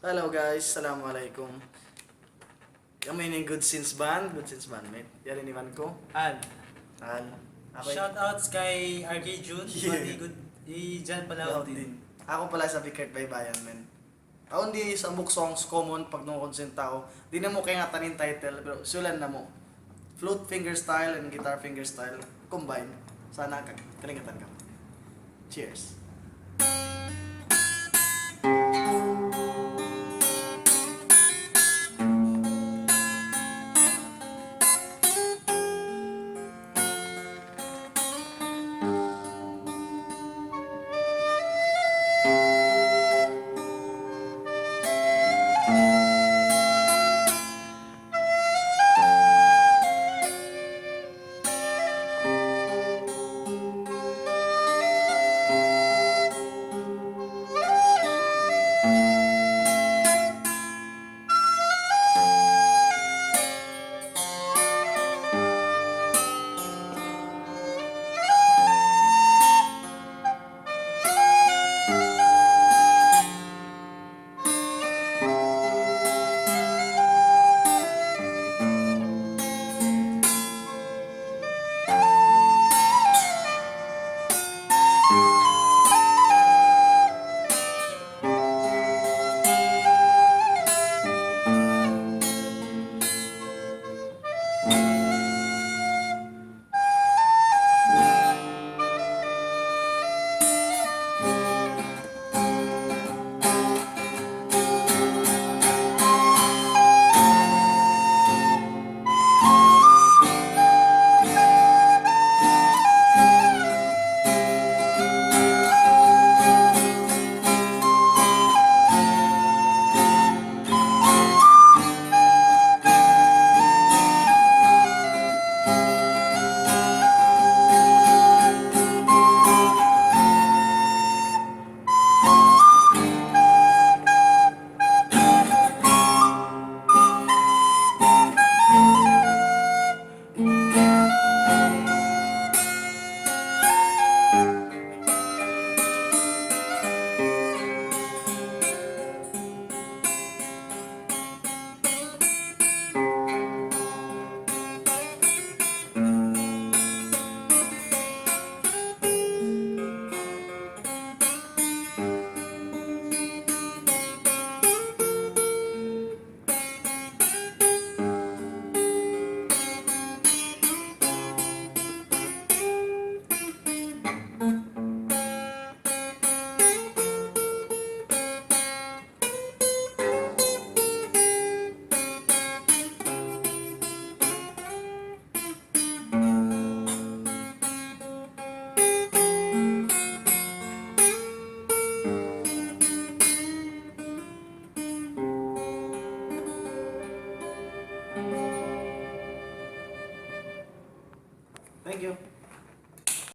Hello guys, Assalamualaikum. Kami ni Good Sins Band, mate. Yan iniwan ko. Al. Al. Ako Shoutouts kay RK June. Yeah. Good. Diyan pala Ako ako din. din. Ako pala sa Big Heart Baybayan, men. Ako hindi sa book songs common pag nung consent tao. Di na mo kaya nga tanin title, pero sulan na mo. Flute finger style and guitar finger style combine. Sana kalingatan ka. Cheers. Thank you.